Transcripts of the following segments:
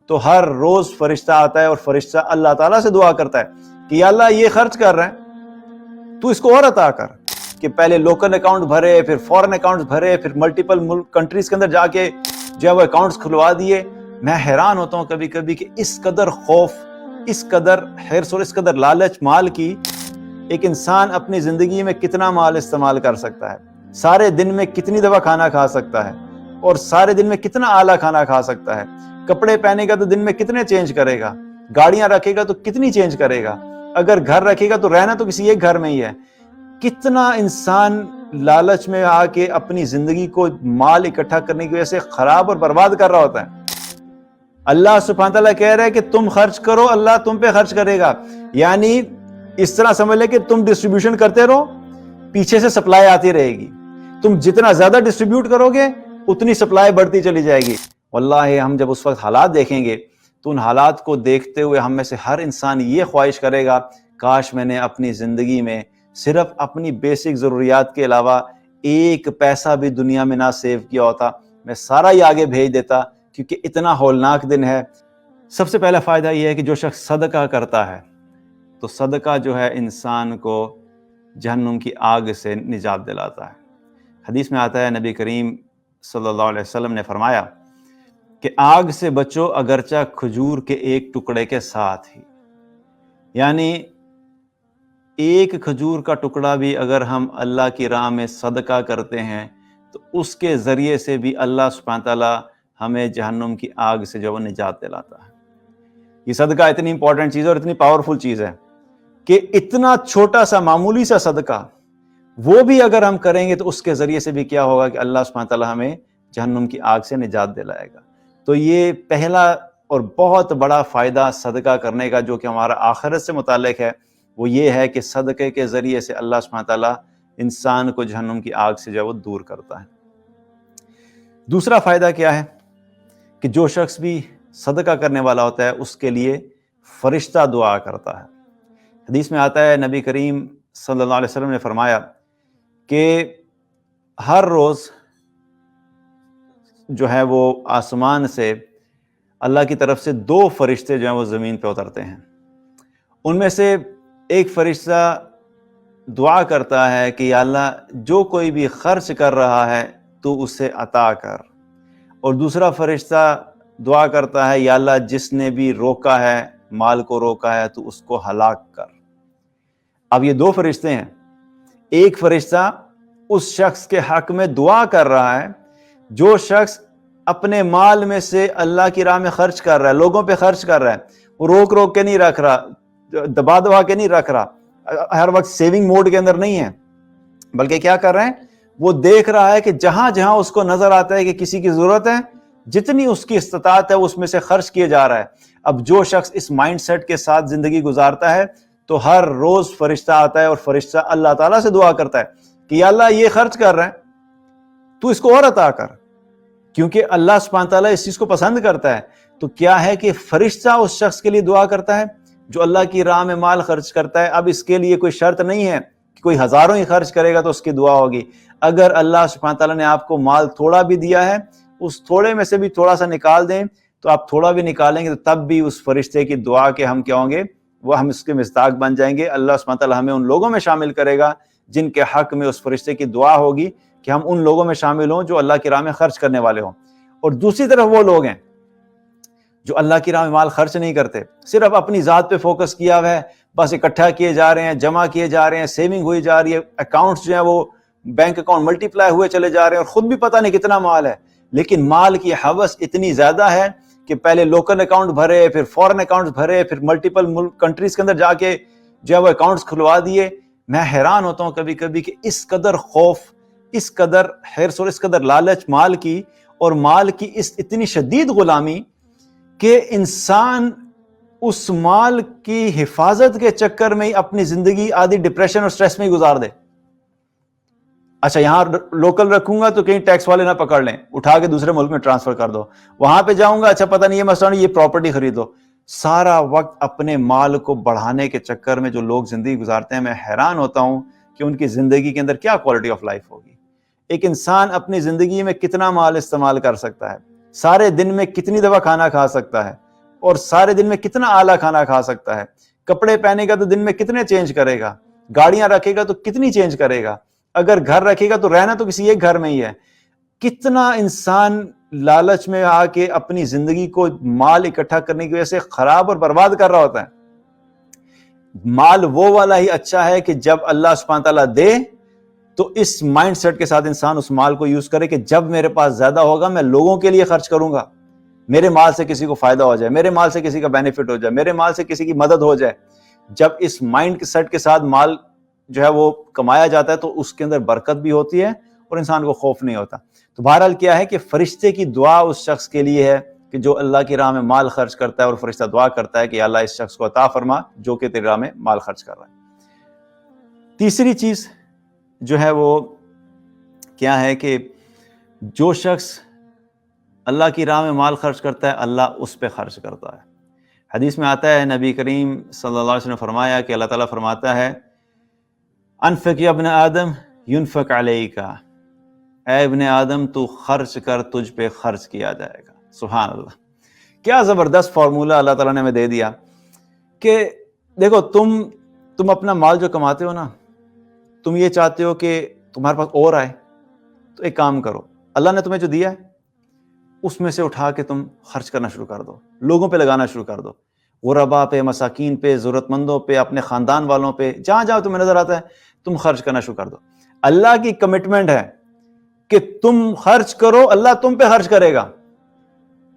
تو ہر روز فرشتہ آتا ہے اور فرشتہ اللہ تعالیٰ سے دعا کرتا ہے کہ یا اللہ یہ خرچ کر رہے ہیں تو اس کو اور عطا کر، کہ پہلے لوکل اکاؤنٹ بھرے، پھر فورن اکاؤنٹ بھرے، پھر ملٹیپل کنٹریز کے اندر جا کے جو ہے وہ اکاؤنٹس کھلوا دیے۔ میں حیران ہوتا ہوں کبھی کبھی کہ اس قدر خوف، اس قدر حرص اور اس قدر لالچ مال کی، ایک انسان اپنی زندگی میں کتنا مال استعمال کر سکتا ہے، سارے دن میں کتنی دفعہ کھانا کھا سکتا ہے، اور سارے دن میں کتنا اعلیٰ کھانا کھا سکتا ہے، کپڑے پہنے گا تو دن میں کتنے چینج کرے گا، گاڑیاں رکھے گا تو کتنی چینج کرے گا، اگر گھر رکھے گا تو رہنا تو کسی ایک گھر میں ہی ہے۔ کتنا انسان لالچ میں آ کے اپنی زندگی کو مال اکٹھا کرنے کی وجہ سے خراب اور برباد کر رہا ہوتا ہے۔ اللہ سبحانہ تعالیٰ کہہ رہا ہے کہ تم خرچ کرو، اللہ تم پہ خرچ کرے گا، یعنی اس طرح سمجھ لے کہ تم ڈسٹریبیوشن کرتے رہو، پیچھے سے سپلائی آتی رہے گی، تم جتنا زیادہ ڈسٹریبیوٹ کرو گے اتنی سپلائی بڑھتی چلی جائے گی۔ واللہ ہم جب اس وقت حالات دیکھیں گے تو ان حالات کو دیکھتے ہوئے ہم میں سے ہر انسان یہ خواہش کرے گا کاش میں نے اپنی زندگی میں صرف اپنی بیسک ضروریات کے علاوہ ایک پیسہ بھی دنیا میں نہ سیو کیا ہوتا، میں سارا ہی آگے بھیج دیتا، کیونکہ اتنا ہولناک دن ہے۔ سب سے پہلا فائدہ یہ ہے کہ جو شخص صدقہ کرتا ہے تو صدقہ جو ہے انسان کو جہنم کی آگ سے نجات دلاتا ہے۔ حدیث میں آتا ہے نبی کریم صلی اللہ علیہ وسلم نے فرمایا کہ آگ سے بچو اگرچہ کھجور کے ایک ٹکڑے کے ساتھ ہی، یعنی ایک کھجور کا ٹکڑا بھی اگر ہم اللہ کی راہ میں صدقہ کرتے ہیں تو اس کے ذریعے سے بھی اللہ سبحانہ تعالیٰ ہمیں جہنم کی آگ سے جو نجات دلاتا ہے۔ یہ صدقہ اتنی امپورٹنٹ چیز ہے اور اتنی پاورفل چیز ہے کہ اتنا چھوٹا سا معمولی سا صدقہ وہ بھی اگر ہم کریں گے تو اس کے ذریعے سے بھی کیا ہوگا کہ اللہ سبحانہ تعالیٰ ہمیں جہنم کی آگ سے نجات دلائے گا۔ تو یہ پہلا اور بہت بڑا فائدہ صدقہ کرنے کا جو کہ ہمارا آخرت سے متعلق ہے وہ یہ ہے کہ صدقے کے ذریعے سے اللہ سبحانہ تعالیٰ انسان کو جہنم کی آگ سے جو ہے وہ دور کرتا ہے۔ دوسرا فائدہ کیا ہے کہ جو شخص بھی صدقہ کرنے والا ہوتا ہے اس کے لیے فرشتہ دعا کرتا ہے۔ حدیث میں آتا ہے نبی کریم صلی اللہ علیہ وسلم نے فرمایا کہ ہر روز جو ہے وہ آسمان سے اللہ کی طرف سے 2 فرشتے جو ہیں وہ زمین پہ اترتے ہیں، ان میں سے ایک فرشتہ دعا کرتا ہے کہ یا اللہ جو کوئی بھی خرچ کر رہا ہے تو اسے عطا کر، اور دوسرا فرشتہ دعا کرتا ہے یا اللہ جس نے بھی روکا ہے، مال کو روکا ہے تو اس کو ہلاک کر۔ اب یہ 2 فرشتے ہیں، ایک فرشتہ اس شخص کے حق میں دعا کر رہا ہے جو شخص اپنے مال میں سے اللہ کی راہ میں خرچ کر رہا ہے، لوگوں پہ خرچ کر رہا ہے، وہ روک روک کے نہیں رکھ رہا، دبا دبا کے نہیں رکھ رہا، ہر وقت سیونگ موڈ کے اندر نہیں ہے، بلکہ کیا کر رہے ہیں، وہ دیکھ رہا ہے کہ جہاں جہاں اس کو نظر آتا ہے کہ کسی کی ضرورت ہے، جتنی اس کی استطاعت ہے اس میں سے خرچ کیے جا رہا ہے۔ اب جو شخص اس مائنڈ سیٹ کے ساتھ زندگی گزارتا ہے تو ہر روز فرشتہ آتا ہے اور فرشتہ اللہ تعالیٰ سے دعا کرتا ہے کہ یا اللہ یہ خرچ کر رہا ہے تو اس کو اور عطا کر، کیونکہ اللہ سبحانہ تعالیٰ اس چیز کو پسند کرتا ہے۔ تو کیا ہے کہ فرشتہ اس شخص کے لیے دعا کرتا ہے جو اللہ کی راہ میں مال خرچ کرتا ہے۔ اب اس کے لیے کوئی شرط نہیں ہے کہ کوئی ہزاروں ہی خرچ کرے گا تو اس کی دعا ہوگی۔ اگر اللہ سبحانہ تعالیٰ نے آپ کو مال تھوڑا بھی دیا ہے، اس تھوڑے میں سے بھی تھوڑا سا نکال دیں تو آپ تھوڑا بھی نکالیں گے تو تب بھی اس فرشتے کی دعا کے ہم کیا ہوں گے، وہ ہم اس کے مصداق بن جائیں گے۔ اللہ سبحانہ تعالیٰ ہمیں ان لوگوں میں شامل کرے گا جن کے حق میں اس فرشتے کی دعا ہوگی کہ ہم ان لوگوں میں شامل ہوں جو اللہ کی راہ میں خرچ کرنے والے ہوں۔ اور دوسری طرف وہ لوگ ہیں جو اللہ کی راہ میں مال خرچ نہیں کرتے، صرف اپنی ذات پہ فوکس کیا ہوا ہے، بس اکٹھا کیے جا رہے ہیں، جمع کیے جا رہے ہیں، سیونگ ہوئی جا رہی ہے، اکاؤنٹس جو ہیں وہ بینک اکاؤنٹ ملٹی پلائی ہوئے چلے جا رہے ہیں اور خود بھی پتہ نہیں کتنا مال ہے، لیکن مال کی ہوس اتنی زیادہ ہے کہ پہلے لوکل اکاؤنٹ بھرے، پھر فورن اکاؤنٹس بھرے، پھر ملٹیپل کنٹریز کے اندر جا کے جو ہے وہ اکاؤنٹس کھلوا دیے۔ میں حیران ہوتا ہوں کبھی کبھی کہ اس قدر خوف، اس قدر حرص اور اس قدر لالچ مال کی، اور مال کی اس اتنی شدید غلامی کہ انسان اس مال کی حفاظت کے چکر میں اپنی زندگی آدھی ڈپریشن اور سٹریس میں ہی گزار دے۔ اچھا یہاں لوکل رکھوں گا تو کہیں ٹیکس والے نہ پکڑ لیں، اٹھا کے دوسرے ملک میں ٹرانسفر کر دو، وہاں پہ جاؤں گا، اچھا پتہ نہیں یہ مسئلہ نہیں، یہ پراپرٹی خرید لو۔ سارا وقت اپنے مال کو بڑھانے کے چکر میں جو لوگ زندگی گزارتے ہیں، میں حیران ہوتا ہوں کہ ان کی زندگی کے اندر کیا کوالٹی آف لائف ہوگی۔ ایک انسان اپنی زندگی میں کتنا مال استعمال کر سکتا ہے، سارے دن میں کتنی دفعہ کھانا کھا سکتا ہے، اور سارے دن میں کتنا اعلیٰ کھانا کھا سکتا ہے، کپڑے پہنے گا تو دن میں کتنے چینج کرے گا، گاڑیاں رکھے گا تو کتنی چینج کرے گا، اگر گھر رکھے گا تو رہنا تو کسی ایک گھر میں ہی ہے. کتنا انسان لالچ میں آ کے اپنی زندگی کو مال اکٹھا کرنے کی وجہ سے خراب اور برباد کر رہا ہوتا ہے. مال وہ والا ہی اچھا ہے کہ جب اللہ سبحانہ تعالیٰ دے تو اس مائنڈ سیٹ کے ساتھ انسان اس مال کو یوز کرے کہ جب میرے پاس زیادہ ہوگا میں لوگوں کے لیے خرچ کروں گا، میرے مال سے کسی کو فائدہ ہو جائے، میرے مال سے کسی کا بینیفٹ ہو جائے، میرے مال سے کسی کی مدد ہو جائے. جب اس مائنڈ سیٹ کے ساتھ مال جو ہے وہ کمایا جاتا ہے تو اس کے اندر برکت بھی ہوتی ہے اور انسان کو خوف نہیں ہوتا. تو بہرحال کیا ہے کہ فرشتے کی دعا اس شخص کے لیے ہے کہ جو اللہ کی راہ میں مال خرچ کرتا ہے، اور فرشتہ دعا کرتا ہے کہ اللہ اس شخص کو عطا فرما جو کہ تیری راہ میں مال خرچ کر رہا ہے. تیسری چیز جو ہے وہ کیا ہے کہ جو شخص اللہ کی راہ میں مال خرچ کرتا ہے اللہ اس پہ خرچ کرتا ہے. حدیث میں آتا ہے، نبی کریم صلی اللہ علیہ وسلم نے فرمایا کہ اللہ تعالیٰ فرماتا ہے انفق یا ابن آدم ينفق علیک، اے ابن آدم تو خرچ کر، تجھ پہ خرچ کیا جائے گا. سبحان اللہ، کیا زبردست فارمولہ اللہ تعالیٰ نے ہمیں دے دیا کہ دیکھو تم اپنا مال جو کماتے ہو نا، تم یہ چاہتے ہو کہ تمہارے پاس اور آئے، تو ایک کام کرو، اللہ نے تمہیں جو دیا ہے اس میں سے اٹھا کے تم خرچ کرنا شروع کر دو، لوگوں پہ لگانا شروع کر دو، غربا پہ، مساکین پہ، ضرورت مندوں پہ، اپنے خاندان والوں پہ، جہاں جہاں تمہیں نظر آتا ہے تم خرچ کرنا شروع کر دو. اللہ کی کمٹمنٹ ہے کہ تم خرچ کرو، اللہ تم پہ خرچ کرے گا.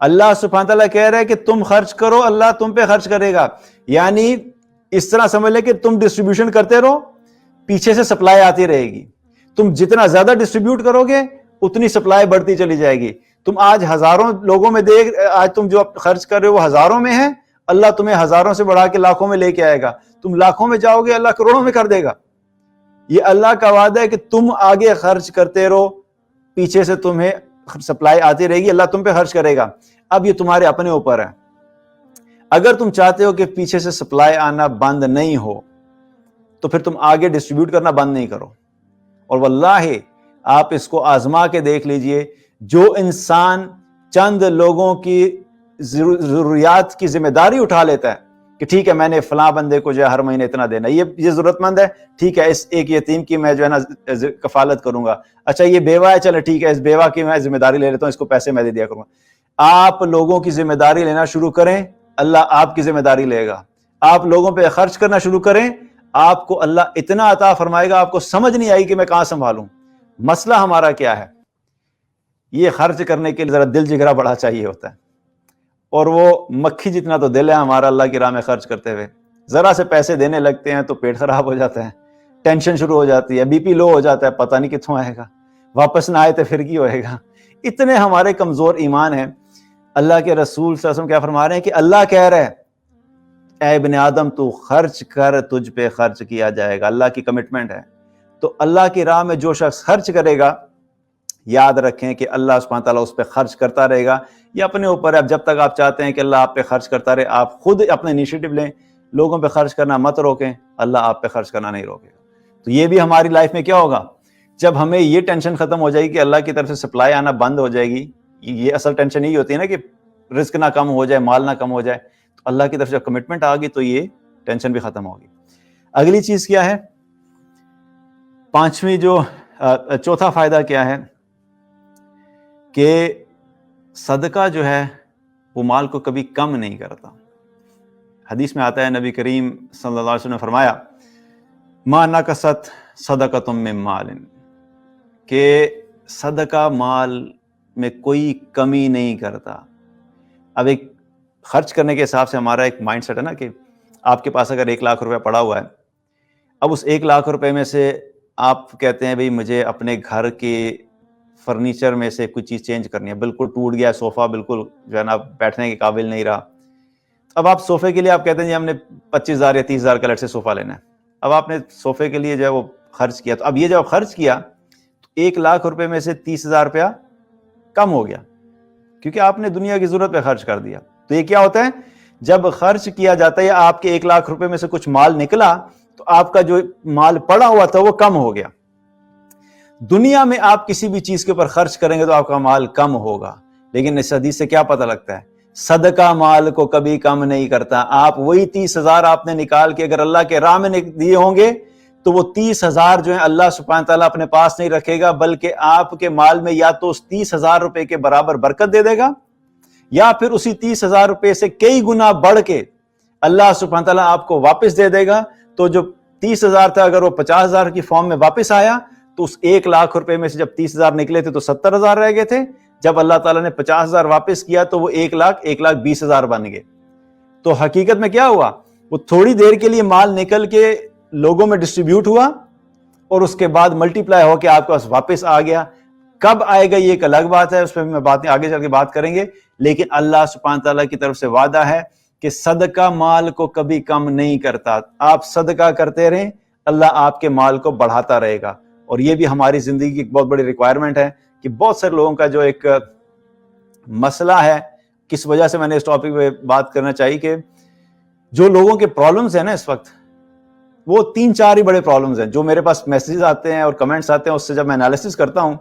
اللہ سبحانہ تعالیٰ کہہ رہا ہے کہ تم خرچ کرو، اللہ تم پہ خرچ کرے گا. یعنی اس طرح سمجھ لے کہ تم ڈسٹریبیوشن کرتے رہو، پیچھے سے سپلائی آتی رہے گی. تم جتنا زیادہ ڈسٹریبیوٹ کرو گے اتنی سپلائی بڑھتی چلی جائے گی. تم آج ہزاروں لوگوں میں آج تم جو خرچ کر رہے ہو وہ ہزاروں میں ہے، اللہ تمہیں ہزاروں سے بڑھا کے لاکھوں میں لے کے آئے گا. تم لاکھوں میں جاؤ گے، اللہ کروڑوں میں کر دے گا. یہ اللہ کا وعدہ ہے کہ تم آگے خرچ کرتے رہو، پیچھے سے تمہیں سپلائی آتی رہے گی، اللہ تم پہ خرچ کرے گا. اب یہ تمہارے اپنے اوپر ہے. اگر تم چاہتے ہو کہ پیچھے سے سپلائی آنا بند نہیں ہو تو پھر تم آگے ڈسٹریبیوٹ کرنا بند نہیں کرو. اور واللہ آپ اس کو آزما کے دیکھ لیجئے، جو انسان چند لوگوں کی ضروریات کی ذمہ داری اٹھا لیتا ہے کہ ٹھیک ہے میں نے فلاں بندے کو جو ہے ہر مہینے اتنا دینا، یہ ضرورت مند ہے، ٹھیک ہے اس ایک یتیم کی میں جو ہے نا کفالت کروں گا، اچھا یہ بیوہ ہے، چلے ٹھیک ہے اس بیوہ کی میں ذمہ داری لے لیتا ہوں، اس کو پیسے میں دے دیا کروں گا. آپ لوگوں کی ذمہ داری لینا شروع کریں، اللہ آپ کی ذمہ داری لے گا. آپ لوگوں پہ خرچ کرنا شروع کریں، آپ کو اللہ اتنا عطا فرمائے گا، آپ کو سمجھ نہیں آئی کہ میں کہاں سنبھالوں. مسئلہ ہمارا کیا ہے؟ یہ خرچ کرنے کے لیے ذرا دل جگرا بڑا چاہیے ہوتا ہے، اور وہ مکھی جتنا تو دل ہے ہمارا اللہ کی راہ میں خرچ کرتے ہوئے. ذرا سے پیسے دینے لگتے ہیں تو پیٹ خراب ہو جاتا ہے، ٹینشن شروع ہو جاتی ہے، بی پی لو ہو جاتا ہے، پتہ نہیں کتوں آئے گا، واپس نہ آئے تو پھر کی ہوئے گا. اتنے ہمارے کمزور ایمان ہیں. اللہ کے رسول صلی اللہ علیہ وسلم کیا فرما رہے ہیں کہ اللہ کہہ رہے ہیں اے ابن آدم تو خرچ کر، تجھ پہ خرچ کیا جائے گا. اللہ کی کمٹمنٹ ہے. تو اللہ کی راہ میں جو شخص خرچ کرے گا، یاد رکھیں کہ اللہ سبحانہ تعالیٰ اس پہ خرچ کرتا رہے گا. یہ اپنے اوپر ہے. اب جب تک آپ چاہتے ہیں کہ اللہ آپ پہ خرچ کرتا رہے، آپ خود اپنے انیشیٹو لیں، لوگوں پہ خرچ کرنا مت روکیں، اللہ آپ پہ خرچ کرنا نہیں روکے گا. تو یہ بھی ہماری لائف میں کیا ہوگا؟ جب ہمیں یہ ٹینشن ختم ہو جائے گی کہ اللہ کی طرف سے سپلائی آنا بند ہو جائے گی. یہ اصل ٹینشن یہی ہوتی ہے نا کہ رزق نہ کم ہو جائے، مال نہ کم ہو جائے. تو اللہ کی طرف سے کمٹمنٹ آ گئی تو یہ ٹینشن بھی ختم ہوگی. اگلی چیز کیا ہے؟ چوتھا فائدہ کیا ہے کہ صدقہ جو ہے وہ مال کو کبھی کم نہیں کرتا. حدیث میں آتا ہے، نبی کریم صلی اللہ علیہ وسلم نے فرمایا ما نقصت صدقۃ من مال، کہ صدقہ مال میں کوئی کمی نہیں کرتا. اب ایک خرچ کرنے کے حساب سے ہمارا ایک مائنڈ سیٹ ہے نا کہ آپ کے پاس اگر 1 لاکھ روپے پڑا ہوا ہے، اب اس 1 لاکھ روپے میں سے آپ کہتے ہیں بھئی مجھے اپنے گھر کے فرنیچر میں سے کچھ چیز چینج کرنی ہے، بالکل ٹوٹ گیا صوفہ، بالکل جو ہے نا بیٹھنے کے قابل نہیں رہا. اب آپ صوفے کے لیے آپ کہتے ہیں جی ہم نے 25,000 یا 30,000 کا لیٹ سے صوفہ لینا ہے. اب آپ نے صوفے کے لیے جو ہے وہ خرچ کیا، تو اب یہ جب خرچ کیا تو 1 لاکھ روپے میں سے 30,000 روپیہ کم ہو گیا، کیونکہ آپ نے دنیا کی ضرورت پہ خرچ کر دیا. تو یہ کیا ہوتا ہے؟ جب خرچ کیا جاتا ہے، آپ کے 1 لاکھ روپے میں سے کچھ مال نکلا تو آپ کا جو مال پڑا ہوا تھا وہ کم ہو گیا. دنیا میں آپ کسی بھی چیز کے اوپر خرچ کریں گے تو آپ کا مال کم ہوگا، لیکن اس حدیث سے کیا پتہ لگتا ہے صدقہ مال کو کبھی کم نہیں کرتا. آپ وہی 30,000 آپ نے نکال کے اگر اللہ کے راہ میں دیے ہوں گے تو وہ 30,000 جو ہیں اللہ سبحانہ تعالیٰ اپنے پاس نہیں رکھے گا، بلکہ آپ کے مال میں یا تو اس 30,000 روپے کے برابر برکت دے دے گا، یا پھر اسی 30,000 روپے سے کئی گنا بڑھ کے اللہ سبحانہ تعالیٰ آپ کو واپس دے دے گا. تو جو 30,000 تھا اگر وہ 50,000 کی فارم میں واپس آیا تو اس 1,00,000 روپے میں سے جب 30,000 نکلے تھے تو 70,000 رہ گئے تھے. جب اللہ تعالیٰ نے 50,000 واپس کیا تو وہ 1,20,000 بن گئے. تو حقیقت میں کیا ہوا؟ وہ تھوڑی دیر کے لیے مال نکل کے لوگوں میں ڈسٹریبیوٹ ہوا اور اس کے بعد ملٹی پلائی ہو کے آپ کے پاس واپس آ گیا. کب آئے گا یہ ایک الگ بات ہے، اس پہ میں آگے چل کے بات کریں گے. لیکن اللہ سبحانہ تعالیٰ کی طرف سے وعدہ ہے کہ صدقہ مال کو کبھی کم نہیں کرتا. آپ صدقہ کرتے رہیں، اللہ آپ کے مال کو بڑھاتا رہے گا. اور یہ بھی ہماری زندگی کی ایک بہت بڑی ریکوائرمنٹ ہے کہ بہت سارے لوگوں کا جو ایک مسئلہ ہے، کس وجہ سے میں نے اس ٹاپک پہ بات کرنا چاہیے کہ جو لوگوں کے پرابلمز ہیں نا اس وقت، وہ 3-4 ہی بڑے پرابلمز ہیں. جو میرے پاس میسیجز آتے ہیں اور کمنٹس آتے ہیں، اس سے جب میں انالیسس کرتا ہوں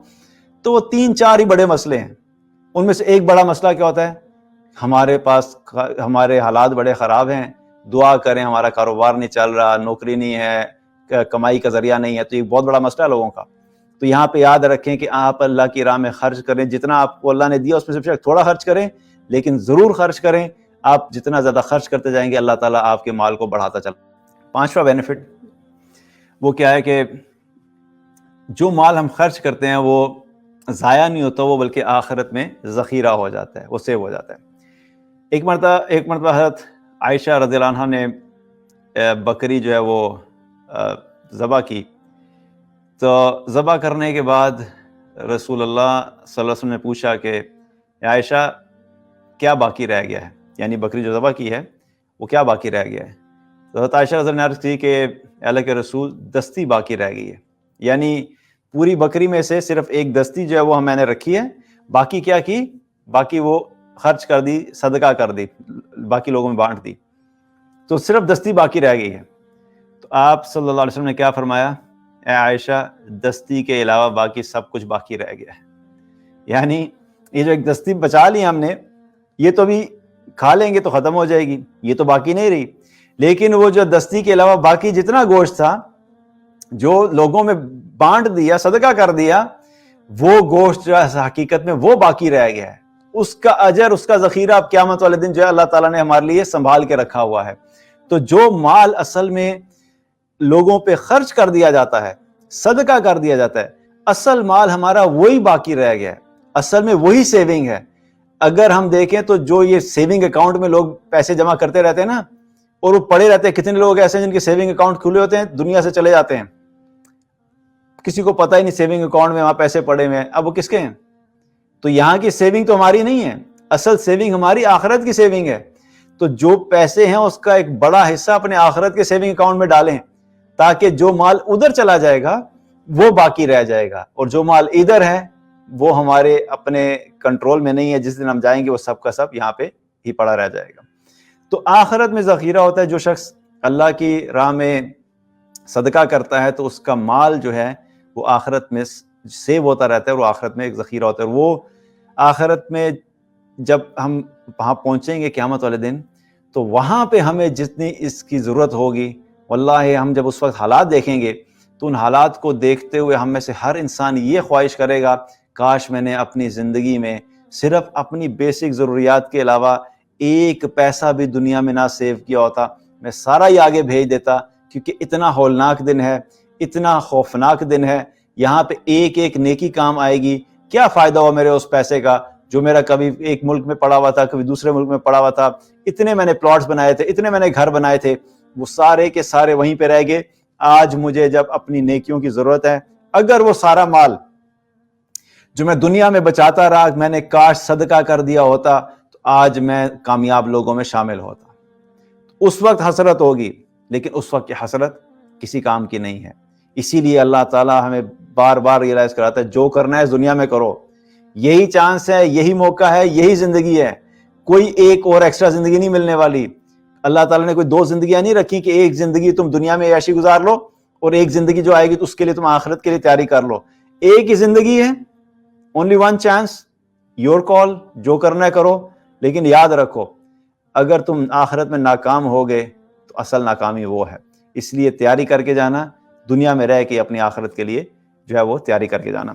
تو وہ 3-4 ہی بڑے مسئلے ہیں. ان میں سے ایک بڑا مسئلہ کیا ہوتا ہے؟ ہمارے حالات بڑے خراب ہیں، دعا کریں، ہمارا کاروبار نہیں چل رہا، نوکری نہیں ہے، کمائی کا ذریعہ نہیں ہے. تو یہ بہت بڑا مسئلہ ہے لوگوں کا. تو یہاں پہ یاد رکھیں کہ آپ اللہ کی راہ میں خرچ کریں، جتنا آپ کو اللہ نے دیا اس میں سے تھوڑا خرچ کریں، لیکن ضرور خرچ کریں. آپ جتنا زیادہ خرچ کرتے جائیں گے اللہ تعالیٰ آپ کے مال کو بڑھاتا چلا. 5واں بینیفٹ وہ کیا ہے کہ جو مال ہم خرچ کرتے ہیں وہ ضائع نہیں ہوتا، وہ بلکہ آخرت میں ذخیرہ ہو جاتا ہے، وہ سیو ہو جاتا ہے. ایک مرتبہ حضرت عائشہ رضی اللہ عنہا نے بکری جو ہے وہ ذبح کی. تو ذبح کرنے کے بعد رسول اللہ صلی اللہ علیہ وسلم نے پوچھا کہ عائشہ کیا باقی رہ گیا ہے، یعنی بکری جو ذبح کی ہے وہ کیا باقی رہ گیا ہے؟ تو حضرت عائشہ رضی اللہ عنہا نے عرض کی کہ اللہ کے رسول دستی باقی رہ گئی ہے، یعنی پوری بکری میں سے صرف ایک دستی جو ہے وہ میں نے رکھی ہے، باقی کیا کی؟ باقی وہ خرچ کر دی، صدقہ کر دی، باقی لوگوں میں بانٹ دی، تو صرف دستی باقی رہ گئی ہے. تو آپ صلی اللہ علیہ وسلم نے کیا فرمایا؟ اے عائشہ دستی کے علاوہ باقی سب کچھ باقی رہ گیا ہے. یعنی یہ جو ایک دستی بچا لی ہم نے، یہ تو بھی کھا لیں گے تو ختم ہو جائے گی، یہ تو باقی نہیں رہی. لیکن وہ جو دستی کے علاوہ باقی جتنا گوشت تھا جو لوگوں میں بانٹ دیا، صدقہ کر دیا، وہ گوشت جو ہے حقیقت میں وہ باقی رہ گیا ہے. اس کا اجر، اس کا ذخیرہ اب قیامت والے دن جو ہے اللہ تعالیٰ نے ہمارے لیے سنبھال کے رکھا ہوا ہے. تو جو مال اصل میں لوگوں پہ خرچ کر دیا جاتا ہے، صدقہ کر دیا جاتا ہے، اصل مال ہمارا وہی باقی رہ گیا ہے، اصل میں وہی سیونگ ہے. اگر ہم دیکھیں تو جو یہ سیونگ اکاؤنٹ میں لوگ پیسے جمع کرتے رہتے ہیں نا، اور وہ پڑے رہتے ہیں، کتنے لوگ ایسے ہیں جن کے سیونگ اکاؤنٹ کھلے ہوتے ہیں دنیا سے چلے جاتے ہیں، کسی کو پتہ ہی نہیں سیونگ اکاؤنٹ میں وہاں پیسے پڑے ہوئے ہیں، اب وہ کس کے ہیں؟ تو یہاں کی سیونگ تو ہماری نہیں ہے، اصل سیونگ ہماری آخرت کی سیونگ ہے. تو جو پیسے ہیں اس کا ایک بڑا حصہ اپنے آخرت کے سیونگ اکاؤنٹ میں ڈالیں، تاکہ جو مال ادھر چلا جائے گا وہ باقی رہ جائے گا، اور جو مال ادھر ہے وہ ہمارے اپنے کنٹرول میں نہیں ہے. جس دن ہم جائیں گے وہ سب کا سب یہاں پہ ہی پڑا رہ جائے گا. تو آخرت میں ذخیرہ ہوتا ہے. جو شخص اللہ کی راہ میں صدقہ کرتا ہے تو اس کا مال جو ہے وہ آخرت میں سیو ہوتا رہتا ہے، اور وہ آخرت میں ایک ذخیرہ ہوتا ہے. وہ آخرت میں جب ہم وہاں پہنچیں گے قیامت والے دن، تو وہاں پہ ہمیں جتنی اس کی ضرورت ہوگی، واللہ ہم جب اس وقت حالات دیکھیں گے تو ان حالات کو دیکھتے ہوئے ہم میں سے ہر انسان یہ خواہش کرے گا کاش میں نے اپنی زندگی میں صرف اپنی بیسک ضروریات کے علاوہ ایک پیسہ بھی دنیا میں نہ سیو کیا ہوتا، میں سارا ہی آگے بھیج دیتا. کیونکہ اتنا ہولناک دن ہے، اتنا خوفناک دن ہے. یہاں پہ ایک ایک نیکی کام آئے گی. کیا فائدہ ہوا میرے اس پیسے کا جو میرا کبھی ایک ملک میں پڑا ہوا تھا، کبھی دوسرے ملک میں پڑا ہوا تھا، اتنے میں نے پلاٹس بنائے تھے، اتنے میں نے گھر بنائے تھے، وہ سارے کے سارے وہیں پہ رہ گئے. آج مجھے جب اپنی نیکیوں کی ضرورت ہے، اگر وہ سارا مال جو میں دنیا میں بچاتا رہا میں نے کاش صدقہ کر دیا ہوتا تو آج میں کامیاب لوگوں میں شامل ہوتا. اس وقت حسرت ہوگی، لیکن اس وقت کی حسرت کسی کام کی نہیں ہے. اسی لیے اللہ تعالیٰ ہمیں بار بار ریئلائز کراتا ہے جو کرنا ہے اس دنیا میں کرو، یہی چانس ہے، یہی موقع ہے، یہی زندگی ہے. کوئی ایک اور ایکسٹرا زندگی نہیں ملنے والی. اللہ تعالیٰ نے کوئی 2 زندگیاں نہیں رکھی کہ ایک زندگی تم دنیا میں عیاشی گزار لو اور ایک زندگی جو آئے گی تو اس کے لیے تم آخرت کے لیے تیاری کر لو. ایک ہی زندگی ہے، only one chance, your call. جو کرنا ہے کرو. لیکن یاد رکھو اگر تم آخرت میں ناکام ہوگے تو اصل ناکامی وہ ہے، اس لیے تیاری کر کے جانا، دنیا میں رہ کے اپنی آخرت کے لیے جو ہے وہ تیاری کر کے جانا۔